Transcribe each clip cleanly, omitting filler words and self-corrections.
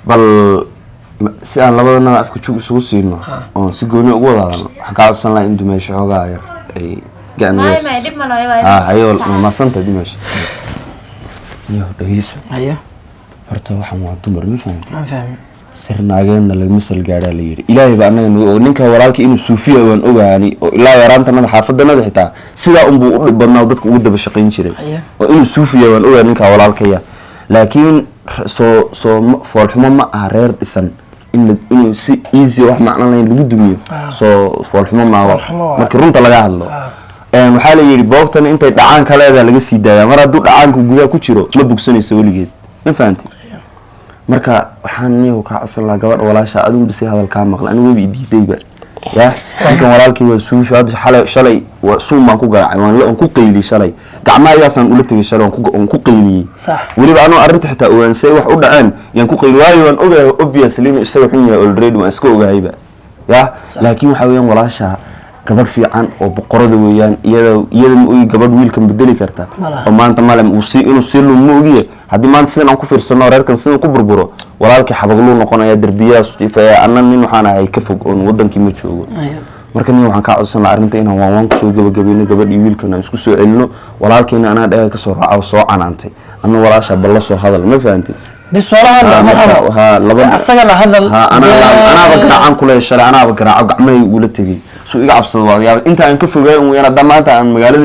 bal si aan labadana afka jug isugu siino oo si gooni ugu wada hadalno waxaan ka codsan lahaa in dumeesho xoogaa yar ay gacanayso ما يدب ما لا ayo ma santa dumeesho iyo dhageyso horta waxaan waa dumar ma fahanti ما فاهم sirnaageena laga misal gaaraa la yiri ilaahay baa anaga oo ninka walaalkii inuu suufiya waan ogaani oo ilaa yaraantanada xaafadana xitaa sida uu u dhib badnaa dadku ugu daba shaqeyn jiray oo inuu suufiya waan ogaani ninka walaalkaya laakiin soo foolxumo ma aha reer dhisan inuu si easy wax macna lahayn lagu dumiyo soo foolxumo ma marka runta laga hadlo waxaa la yiri boogtan intay dhacaan kaleeda laga sii daayaa mar hadduu dhacaanku gudaha ku jiro ma bogsanayso weligeed ma fahanti marka waxaan niyo ka codsan lahaa gabadh walaasha adigu bisi hadal ka maqla anigu way diidayba ya ninkan walaalkii waa suufi hadda shalay waa suuma ku garaacay waan ku qeyli shalay gacmahayaasaan ula tagay shalay waan ku qeyliyay waliba anoo arinta xitaa oo aan say wax u dhaceen yaan ku qeyli waayo waan ogahay obviously inuu isaga xun yahay already waan iska ogahayba ya laakiin waxa weeyaan walaasha gabadh fiican oo boqorada weeyaan iyada ma ogi gabadh wiilkan bedeli karta oo maanta malam uu si inuu si lumo ogiye haddii maanta sidan aan ku fiirsano reerkan sidan ku burburo walaalkii xabaglu noqonaya darbiyaas ifaya annan nin waxaan ahay ka fog oo wadankii ma joogo marka nin waxaan ka codsan lahaa arrinta inaan waan ku soo gabagabayno gabadh iyo wiilkan aan isku soo celino walaalkeena anaa dhaga ka soo raaco soo canaantay anna walaasha balla soo hadal ma fahanti biswalaha laba asaga la hadal ana garaacan kula shalay ana garaaco gacmahay ula tagay soo iga cabsado waa inta aan ka fogay oo yana dhamaanta aan magaalada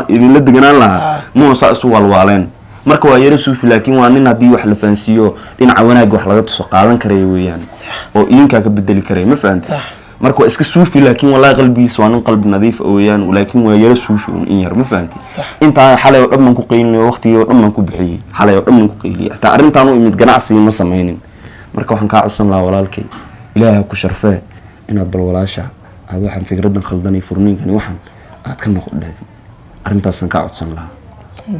idin la deganaan lahaa muusa isu walwaaleen marka waa yara suufi laakiin waa nin hadii wax la faansiyo dhinaca wanaag wax laga tuso qaadan karay weeyaan oo idinka ka bedeli karay ma fahanti marka waa iska suufi laakiin wallahi qalbigiisa waa nin qalbi nadiif oo weeyaan laakiin waa yara suufi in yar ma fahanti inta xalay oo dhammaan ku qeylinayo waqtiga oo dhammaan ku bixiyay xalay oo dhammaan ku qeyliyay hatta arintan oo imid ganacsi ma sameeynin marka waxaan ka codsan lahaa walaalkay ilaahay ku sharfee inaad bal walaasha aad waxaan fikradan khaldanay furniinkani waxaan aad ka noqodaadi arintaasan ka codsan lahaa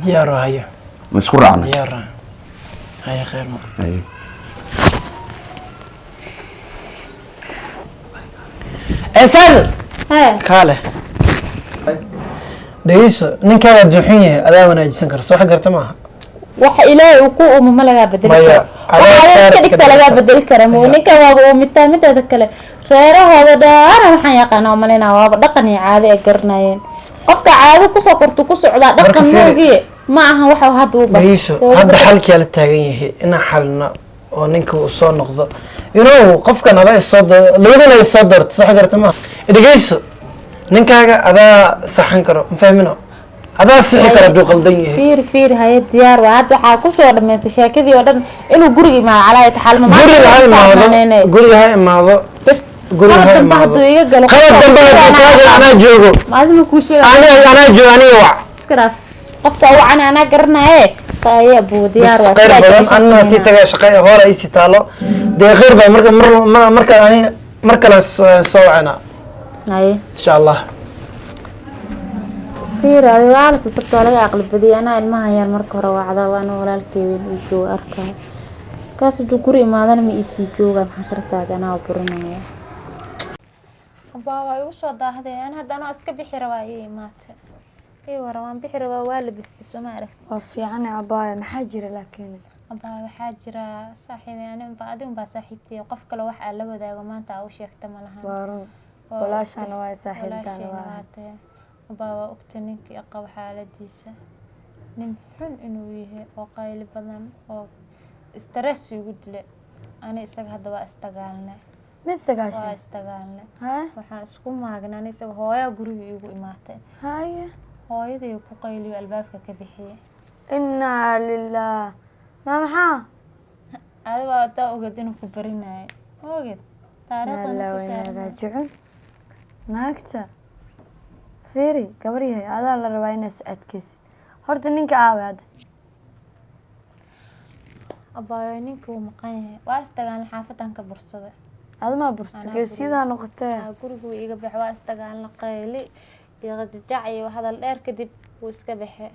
diyaar haya ما اسكو راعنا ديار هاي خير ما اي اسال كاله ديسو نينكا ودوحيه ادا وناجسن كرتو wax garta maaha waxa ilaahay uu ku umma laga bedeli karo waxa iska dhigta laga bedeli karo ninka waa midda kale reerahooda dhaan waxaan yaqaanaa malina waa dhaqan iyo caado ay garnaayeen qofka caado ku soo korto ku socda dhaqan moogiye ما aha waxa hadda u baahan hadda xalkii la taagan yahay ina xalna oo ninka uu soo noqdo qofkan ada soo labadana ay soo darto wax garta ma dhageyso ninkaaga ada saxan karo ma fahmino ada saxi karo duu qaldan yahay fiir hay diyaar waa hadda waxa ku soo dhameysay sheekadii oo dhan inuu guriga ma calaay taxal ma guriga hay imaado bas guriga hay imaado qalad dambe ana joogo maadama ku sheegay ana joogo aniga wax iskaraaf qofka uu ana garnaaye qaaya buu diyaar waa qeyr badan anna si taga shaqay hore ay si taalo de qeyr ba marka ani marka la soo wacana ay insha Allah fiira walaal sabto laga aqal badi ana ilmaha yar marka hore wacda waan walaalkay uu soo arkay kaas uu guri imaadana ma isi jooga maxaa kartaa ana burinaya baa uu soo daahday ana hadana iska bixi rabaa maanta waraan bixir waa labista Soomaaliyeed waa fiican abaa maxaa jira laakiin abaa waxaa jira saaxiibana baadin ba saaxiibtay qof kale wax aan la wadaago maanta oo sheegta ma lahan walaashana waa saaxiibtaan waa abaa waqti ninkii qab xaaladiisa nin xun inuu yahay oo qayl badan oo stress ugu dilay ani isaga hadda waa istagaalnay waa istagaalnay waxaan isku maagnaa isaga hooyo guriga igu imaatay haye hooyaday ku qayliyo albaabka ka bixiyay inna lillaah maxaa adiga taa ogad inuu ku barinay ogad taariikhdan raajicun naagta fiiri gabaryahay adaa la rabaa inaad adkaysid horta ninka aawaad abaa ninka uu maqan yahay waa istagaan xaafadan ka bursada adama bursta geesiyada noqotay gurigu iga bax waa istagaan la qayli يغدجعي وهذا الدير كدب واسكبخه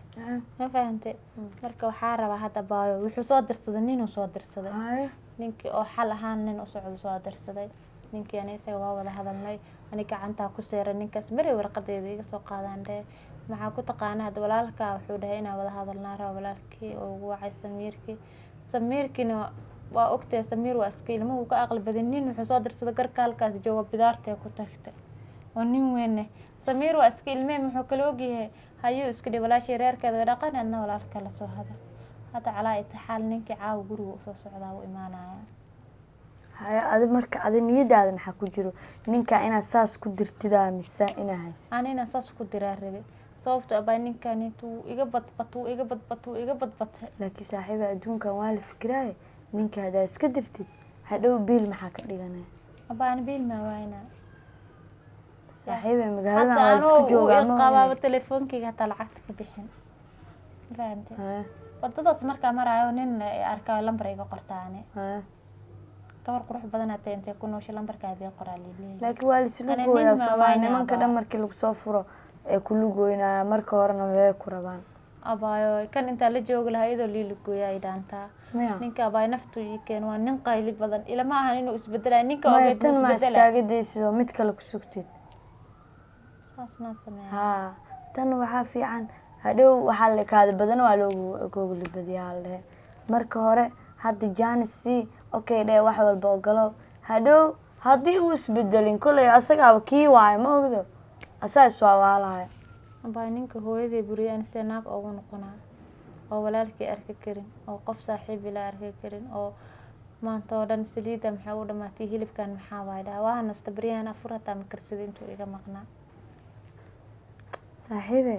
ما فهمتي marka waxa raba hada baayo wuxuu soo dirsaday nin uu soo dirsaday ninkii oo xal ahaan nin uu soo dirsaday ninkii ana isaga waa wada hadalnay ani gacanta ku seeray ninkaas mari warqadeeda iga soo qaadandee maxaa ku taqaanaa walaalka wuxuu dhahay inaa wada hadalnaa rabo walaalkii oo ugu wacay Samiirkina waa ogtay Samiir waa iska ilmo uu ka aqal badan nin wuxuu soo dirsaday garka halkaas jooga bidaarta ku tagtay oo nin weyn Samiir waa iska ilmo wuxuu kala ogyahay hayo iska dhib walaashay reerkeeda dhaqaneedna walaalka la soo hada hada calaa itaxaal ninkii caaw guriga soo socdaa uu imaanaya adi marka adi niyadaada maxaa ku jiro ninka inaad saas ku dirtidaa mise inaa haysa anina saas ku diraa rabe sababtoo ah ninkan intuu iga badbato laakiin saaxiiba adduunkan waa la fikiraaye ninka hadaa iska dirtid hadhow biil maxaa ka dhiganaya abaan biil ma waayna saaxiiba magaaladan waa isku joogaa ma qabaaba telefoonkayga hataa lacagta ka bixin fahamtay wadadaas markaa maraayo nin arkaa lambar iga qortaane gabar qurux badan hatay intee ku nooshay lambarkaadii qoraa leeyahay laakiin waa lislu gooyaa Soomaali nimanka dhan markii lagu soo furo ee ku lugoynaa marka horena way ku rabaan abaayo kan inta la joogo lahaa iyadoo liilu gooyaa idaanta ninka abaay naftu keen waa nin qayli badan ila ma ahan inuu isbedelayo ninka ogeed isbedela ma iskaaga deyso mid kale ku sugtid asma sameeyo tan waxa fiican hadhow waxa la kaada badan waa loogu libadiyaa leh marka hore hadda Janisi okay day wax walba ogolo hadhow hadii uu isbedelin kulay asaga kii waay ma ogdo asaas waa walaay abaa ninka hooyadii buriyaan seenaag ugu noqonaa oo walaalkii arki karin oo qof saaxiib ila arki karin oo maanta oo dhan saliida maxaa u dhamaatay hilibkan maxaa waayda waa nasta buriyaan afurata ma karsid intuu iga maqnaa saaxiibe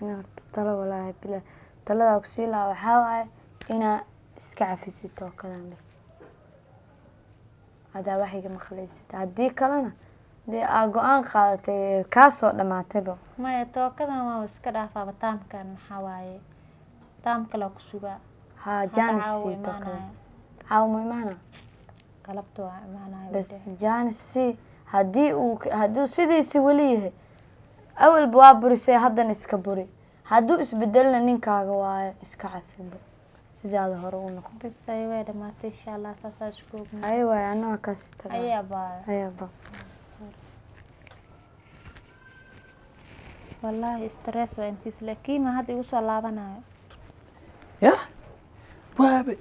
ana talo walaahi bila talada ku sii laa waxa waay ina iska cafisito kadan bas hada waxiga maqlaysid hadii kalena de go'aan qaadatay ka soo dhamaatayba maya tookadan waa iska dhaafaa taamkan maxaa waaye taamka la ku sugaa Janisi tookada caaw ma imaana qalabto waa imaanaya bas Janisi hadii sidiisi wali yahay awal waa burisay hadan iska buri haduu isbedelna ninkaaga waa iska cafinba sidaada hore u noqon bas ay way dhamaatay insha Allah saas ku ay way anoo ka sita ayaba wallahi stress waa intiis laakiin ma had igu soo laabanayo ya waaba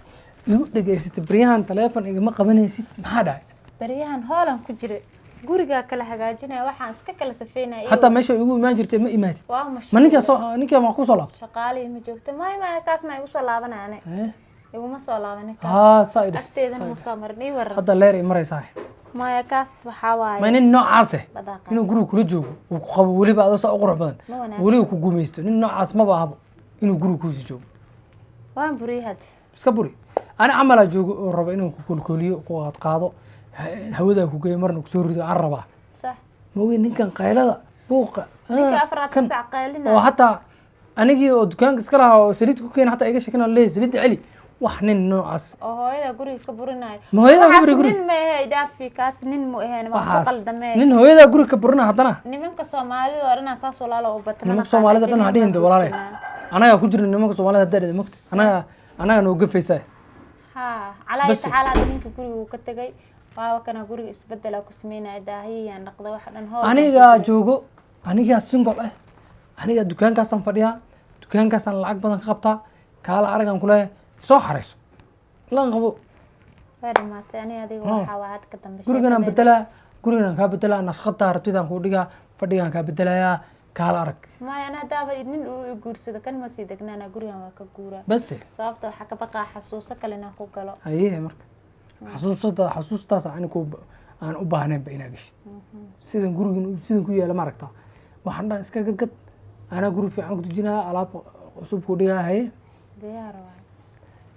igu dhageysatay bariyahan telefoon igama qabanaysid maxaa dhacay bariyahan hoolan ku jira guriga kala hagaajinaya waxaan iska kala safeynaa hatta meesha igu imaan jirtay ma imaatid waa ma ninka ma ku soo laabtay shaqaale ma joogto ma kaas ma igu soo laabanayane iguma soo laabanay saayid agteedana ma soo marin waran hadda leer maraysaa maya kaas waxa waaye ma nin noocaas inuu guriga kula joogo uu ku qabo waliba adoo soo qurux badan waliba ku guumeysto nin noocaas ma baahabo inuu guriga ku sii joogo waan buriyad iska buri ana amala joogo oo rabo inuu ku kulkuliyo ku qaado hawada ku geeyo marna ku soo rido aan rabaa sax mooyee ninkan qaylada buuqa ninka afraad sac qaylina oo hatta anigii oo dukaanka iska lahaa oo saliid ku keen hatta iga shakina leey saliid celi wax nin noocaas oo hooyada guriga ka burinay hooyada guriga nin ma ahay dhaafi kaas nin mu ahayn ma ku qaldamay nin hooyada guriga ka burina haddana nimanka Soomaalida oo dhan saas oo laalo u batana nimanka Soomaalida dhan hadhiin walaalay anaga ku jirno nimanka Soomaalida hadda mogti anaga noo gafaysaa calaa taxaal hada ninka guriga uu ka tagay waa kana guriga isbedel ku sameynaa daahiyaan dhaqda wax dhan hooyo aniga joogo aniga single aniga dukaankaasaan fadhiyaa dukaankaasaan lacag badan ka qabtaa kaala aragan kule soo xareyso lan qabo dhamaatay aniga adiga waxa waa had ka dambeeyay gurigan ka bedelaa nashqada rabtidaan ku dhigaa fadhigan ka bedelayaa kaala arag ma ana daaba nin uu guursado kan ma sii degnaana gurigan waa ka guura bas sababta waxa ka baqaa xasuuso kale inaan ku galo ayee marka xasuustaas aan u baahnayn ba inaa gashid sidan ku yaala ma aragtaa waxaan dhan iska gadgad anaa guri fiican ku tujinaya alaab cusub ku dhigaa haye diyaar waay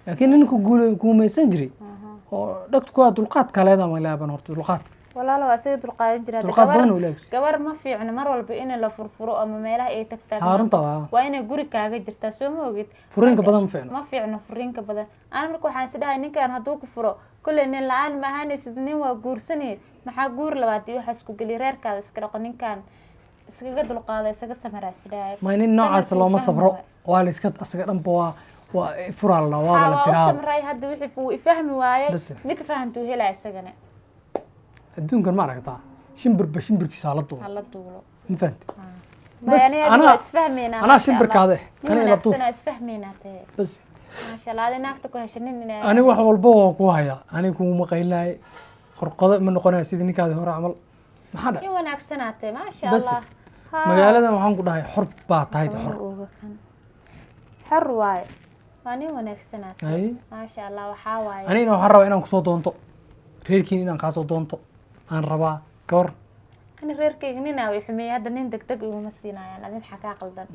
laakiin ninku guumaysan jiray oo dhagtu ku dulqaad kaleeda ma laaban horta dulqaad walaalo waa sida dulqaadan jiraa gabar ma fiicno mar walba in la furfuro ama meelaha ay tagtaan waa inay guri kaaga jirtaa soo ma ogid furiinka badan ma fiicno furiinka badan aan marka waxaan isdhahay ninkan hadduu ku furo kulay nin la-aan ma ahaanaysid nin waa guursanay maxaa guur labaad iyo waxa isku geli reerkaada iska dhaqo ninkan iskaga dulqaada isaga samaraa isdhahay ma nin noocaas looma sabro waa la iska asaga dhanba waa furaa la waa la tiraa samray hadda wixii uu ifahmi waaye mid fahantuu helaa isagana adduunkan ma aragtaa shimbirba shimbirkiisa la duulo ma fahanti bas anaa shimbirkaade kana ila duul isfahmeynaa bas maasha Allah adina naagta ku heshanin inay aniga wax walba waa ku hayaa aniga kuma qaylaay qorqodo ma noqonaya sidii ninkaadi hore camal maxaa dhacay in wanaagsanaatay maasha Bas. Allah magaaladan waxaan ku dhahay xor baa tahay xor xor waay waa nin wanaagsanaatay hay maasha Allah waxaa waaye anigana waxaan rabaa inaan kusoo doonto reerkiin inaan kaasoo doonto aan rabaa gawar ani reerkayga ninaa way xumeeyay hadda nin degdeg iguma siinayaan adin maxaa kaa qaldan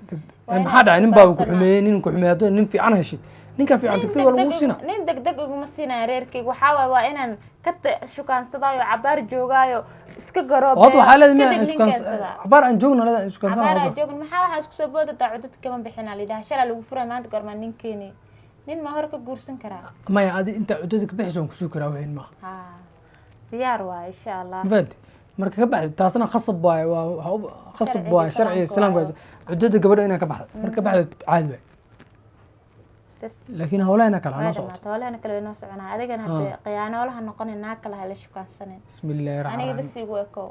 maxaa dhacay nin baa ku xumeeyey nin ku xumeeyay hadduu nin fiican heshid ninka fiican degdeg waa lagu siinaa nin degdeg iguma siinaya reerkayga waxaa waaye waa inaan ka shukaansadaayo cabaar joogaayo iska garoobe hadda waxaa leedahay miyaa cabaar aan joogna leedahay iskukansana cabaar aan joogin maxaa waxaa isku soo boodataa cudad kama bixinaa lidhaha shalaa lagu furay maanta goormaa ninkeeni nin ma hore ka guursan karaa maya adi inta cudada ka bixisa waan kusuu karaa weyn maaha haa diyaar waaye insha Allah mafahantay marka ka baxday taasna khasab waaye waa khasab waaye sharciga islaamka cudada gabadha inay ka baxdo marka ka baxdo caadi waaye bas laakiin hawlaheena kale hanoo socoto hawlaheena kale way noo soconaa adigana hadee khiyaanoolaha noqonin naag kale ha la shukaansanin bismillaahi aniga raxmaan bas igu eko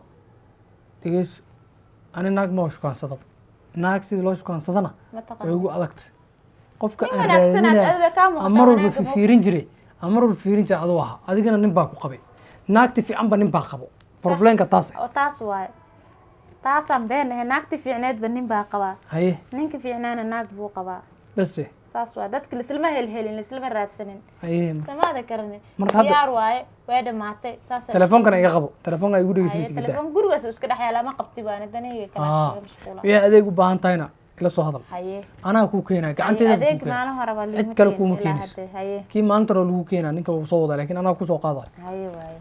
dhegeyso ani naag ma shukaansado naag sidii loo shukaansadana ma way taqaan ugu adagtay qofka nin aan wanaagsanaad raadinaya adiga kaa muuqata amar walba wanaagga fiirin jiray amar walba fiirin jiray aduu ahaa adigana nin baa ku qabay naagti fiican ba nin baa qabo problemka taas oo taas waaye taasaan beenahay naagti fiicneedba nin baa qabaa haye ninka fiicnaana naag buu qabaa base saas waa dadka lislama helhelin lislama raadsanin haye samaada garanin Marka hadda- diyaar waaye way dhamaatay saas telefoonkan iga qabo telefoonka igu dhegeysanaysa gida telefoon gurigaas iska dhex yaala ma qabti baan daniga kala iskaga mashquula wixii adeeg u baahan tahayna ila soo hadal haye anaa kuu keenaya gacanteeda adeeg kuu keenaya maalin hore baa cid kale kuuma keenayso. haye kii maalinta hore lagu keenaa ninka wuu soo wadaa laakiin anaa kusoo qaadaya haye waaye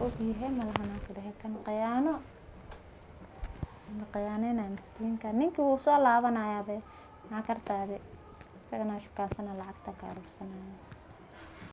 ogyahay malahanaa ku dhahay kan qayaano qayaaneyna miskiinka ninkii wuu soo laabanayaa be maxaa kartaade isagana shukaansana lacagta ka aruursanaya